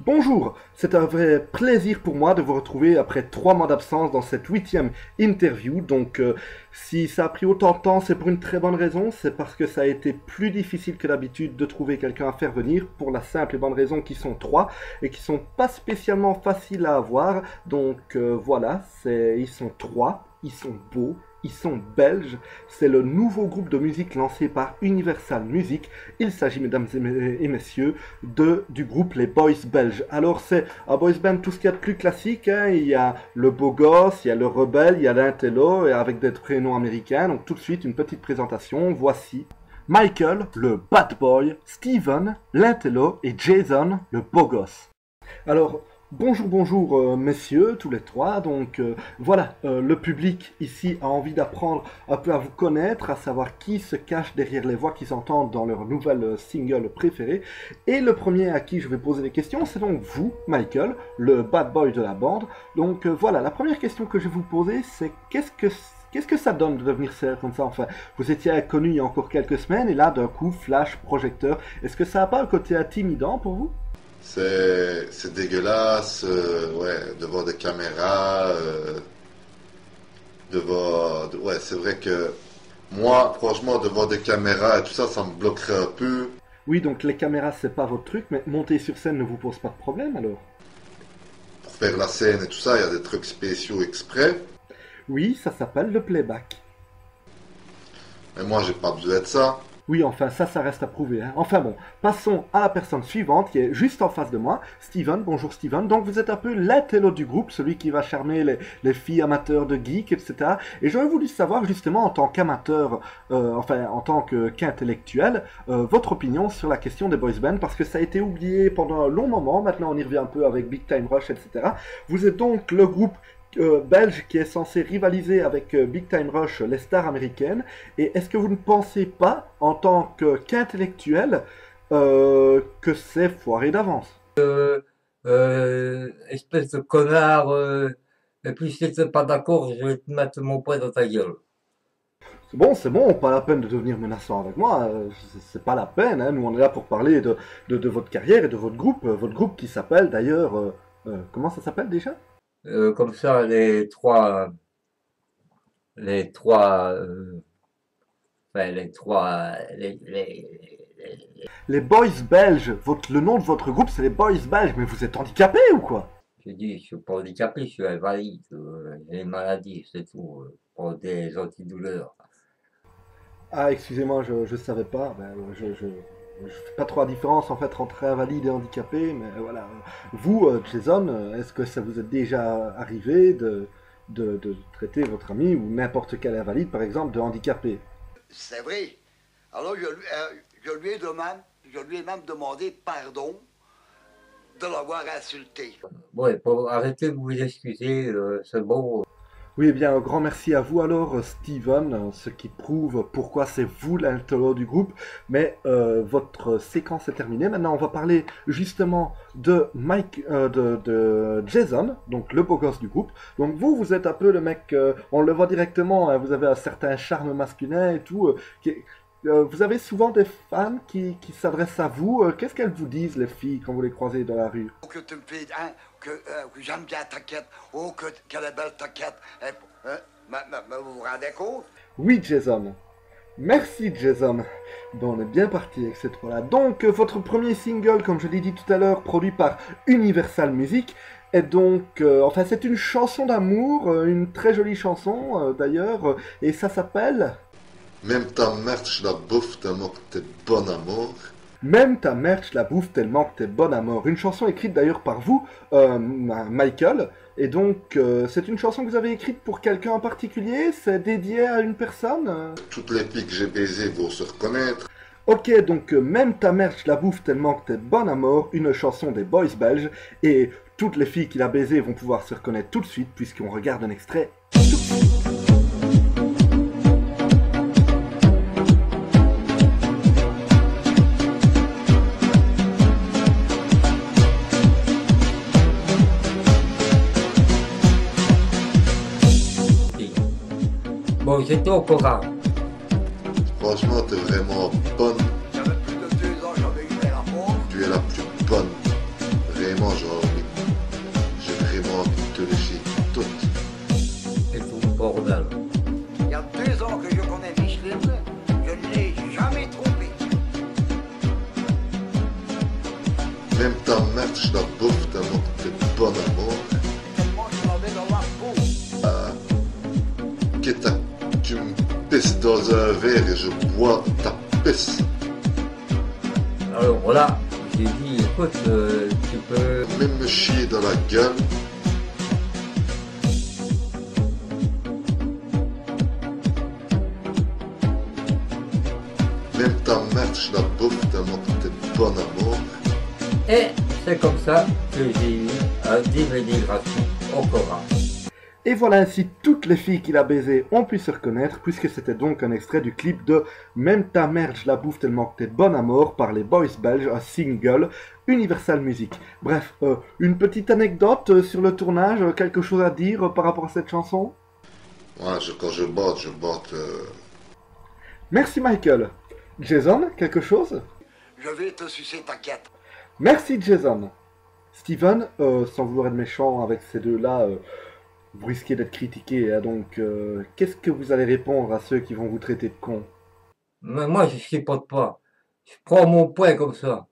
Bonjour, c'est un vrai plaisir pour moi de vous retrouver après 3 mois d'absence dans cette 8e interview. Si ça a pris autant de temps, c'est pour une très bonne raison, c'est parce que ça a été plus difficile que d'habitude de trouver quelqu'un à faire venir, pour la simple et bonne raison qu'ils sont trois et qui sont pas spécialement faciles à avoir. Voilà, ils sont trois, ils sont beaux. Ils sont belges, c'est le nouveau groupe de musique lancé par Universal Music. Il s'agit, mesdames et messieurs, du groupe Les Boys Belges. Alors c'est un boys band tout ce qu'il y a de plus classique, hein. Il y a le beau gosse, il y a le rebelle, il y a l'intello, et avec des prénoms américains. Donc tout de suite une petite présentation, voici Michael, le bad boy, Steven, l'intello, et Jason, le beau gosse. Alors, bonjour, messieurs, tous les trois. Le public ici a envie d'apprendre un peu à vous connaître, à savoir qui se cache derrière les voix qu'ils entendent dans leur nouvelle single préféré. Et le premier à qui je vais poser des questions, c'est donc vous, Michael, le bad boy de la bande. La première question que je vais vous poser, c'est qu'est-ce que ça donne de devenir seul comme ça? Enfin, vous étiez connu il y a encore quelques semaines, et là, d'un coup, flash, projecteur. Est-ce que ça n'a pas un côté intimidant pour vous? C'est dégueulasse, ouais, devant des caméras, ouais, c'est vrai que moi, franchement, devant des caméras et tout ça, ça me bloquerait un peu. Oui, donc les caméras, c'est pas votre truc, mais monter sur scène ne vous pose pas de problème alors? Pour faire la scène et tout ça, il y a des trucs spéciaux exprès. Oui, ça s'appelle le playback. Mais moi, j'ai pas besoin de ça. Oui, enfin, ça reste à prouver, hein. Enfin bon, passons à la personne suivante qui est juste en face de moi, Steven. Bonjour Steven. Donc vous êtes un peu l'intello du groupe, celui qui va charmer les filles amateurs de geeks, etc. Et j'aurais voulu savoir justement en tant qu'amateur, en tant qu'intellectuel, votre opinion sur la question des boys bands, parce que ça a été oublié pendant un long moment. Maintenant on y revient un peu avec Big Time Rush, etc. Vous êtes donc le groupe belge qui est censé rivaliser avec Big Time Rush, les stars américaines. Et est-ce que vous ne pensez pas, en tant qu'intellectuel, que c'est foiré d'avance? Espèce de connard, et puis si t'es pas d'accord, je vais te mettre mon poing dans ta gueule. C'est bon, pas la peine de devenir menaçant avec moi, c'est pas la peine, hein. Nous on est là pour parler de votre carrière et de votre groupe qui s'appelle d'ailleurs, comment ça s'appelle déjà? Comme ça, les trois, enfin, Les Boys Belges, le nom de votre groupe c'est les Boys Belges, mais vous êtes handicapé ou quoi? je dis, je suis pas handicapé, je suis invalide, j'ai une maladie, c'est tout, pour des antidouleurs. Ah, excusez-moi, je savais pas. Je fais pas trop la différence en fait entre invalide et handicapé, mais voilà. Vous, Jason, est-ce que ça vous est déjà arrivé de traiter votre ami ou n'importe quel invalide, par exemple, de handicapé? C'est vrai. Alors, je lui ai même demandé pardon de l'avoir insulté. Ouais, pour arrêter de vous excuser, c'est bon. Oui, eh bien, un grand merci à vous alors, Steven, ce qui prouve pourquoi c'est vous l'intello du groupe. Mais votre séquence est terminée. Maintenant, on va parler justement de Jason, donc le beau gosse du groupe. Donc vous êtes un peu le mec, on le voit directement, hein, vous avez un certain charme masculin et tout. Vous avez souvent des fans qui s'adressent à vous. Qu'est-ce qu'elles vous disent, les filles, quand vous les croisez dans la rue? Oh, que tu me fais, hein, que j'aime bien ta quête. Oh, quelle est belle ta quête. Hein, vous vous rendez compte? Oui, Jason. Merci, Jason. Bon, on est bien parti avec cette fois-là. Donc, votre premier single, comme je l'ai dit tout à l'heure, produit par Universal Music, est c'est une chanson d'amour, une très jolie chanson d'ailleurs, et ça s'appelle Même ta mère, je la bouffe tellement que t'es bon amour. Même ta mère, je la bouffe tellement que t'es bonne à mort. Une chanson écrite d'ailleurs par vous, Michael. Et c'est une chanson que vous avez écrite pour quelqu'un en particulier? C'est dédié à une personne? Toutes les filles que j'ai baisées vont se reconnaître. Ok, même ta mère, je la bouffe tellement que t'es bonne à mort, une chanson des Boys belges. Et toutes les filles qui l'a baisée vont pouvoir se reconnaître tout de suite, puisqu'on regarde un extrait. Bon, j'étais au courant. Franchement, t'es vraiment bonne. J'avais plus de 2 ans, j'avais eu des rapports. Tu es la plus bonne. Vraiment, Même ta merde, je la bouffe tellement que t'es bon amour. Tellement je m'en vais dans la peau. Quitte à que tu me pisses dans un verre et je bois ta pisse. Alors voilà, j'ai dit, écoute, tu peux... Même me chier dans la gueule. Même ta merde, je la bouffe tellement que t'es bon amour. Et c'est comme ça que j'ai eu un DVD gratuit au Coran. Et voilà ainsi toutes les filles qu'il a baisées ont pu se reconnaître puisque c'était donc un extrait du clip de Même ta merde je la bouffe tellement que t'es bonne à mort par les boys belges, un single Universal Music. Bref, une petite anecdote sur le tournage, quelque chose à dire par rapport à cette chanson? Ouais, quand je botte, Merci Michael. Jason, quelque chose? Je vais te sucer ta quête. Merci Jason. Steven, sans vouloir être méchant avec ces deux-là, vous risquez d'être critiqué, hein, donc qu'est-ce que vous allez répondre à ceux qui vont vous traiter de con? Mais moi, je chipote pas. Je prends mon poing comme ça.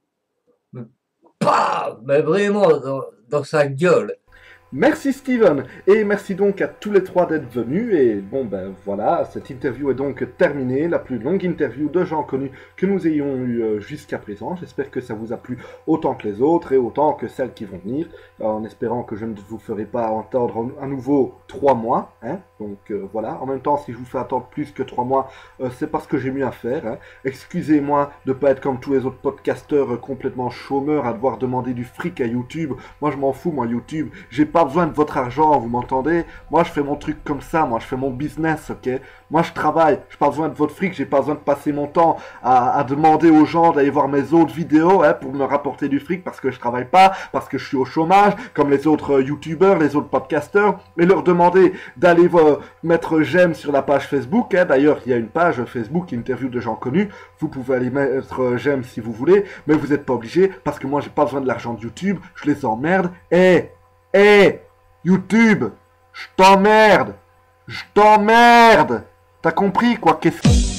Mais, paf, mais vraiment dans sa gueule. Merci Steven, et merci donc à tous les trois d'être venus, et bon ben voilà, cette interview est donc terminée, la plus longue interview de gens connus que nous ayons eu jusqu'à présent. J'espère que ça vous a plu autant que les autres, et autant que celles qui vont venir, en espérant que je ne vous ferai pas attendre à nouveau 3 mois, hein. Donc voilà, en même temps si je vous fais attendre plus que 3 mois, c'est parce que j'ai mieux à faire, hein. Excusez-moi de ne pas être comme tous les autres podcasteurs complètement chômeurs à devoir demander du fric à YouTube. Moi je m'en fous, moi YouTube, j'ai pas besoin de votre argent, vous m'entendez? Moi je fais mon truc comme ça, moi je fais mon business, ok? Moi je travaille, j'ai pas besoin de votre fric, j'ai pas besoin de passer mon temps à demander aux gens d'aller voir mes autres vidéos, hein, pour me rapporter du fric parce que je travaille pas, parce que je suis au chômage, comme les autres youtubeurs, les autres podcasteurs, et leur demander d'aller mettre j'aime sur la page Facebook, hein. D'ailleurs il y a une page Facebook interview de gens connus, vous pouvez aller mettre j'aime si vous voulez, mais vous n'êtes pas obligé parce que moi j'ai pas besoin de l'argent de YouTube, je les emmerde. YouTube, je t'emmerde, t'as compris quoi? Qu'est-ce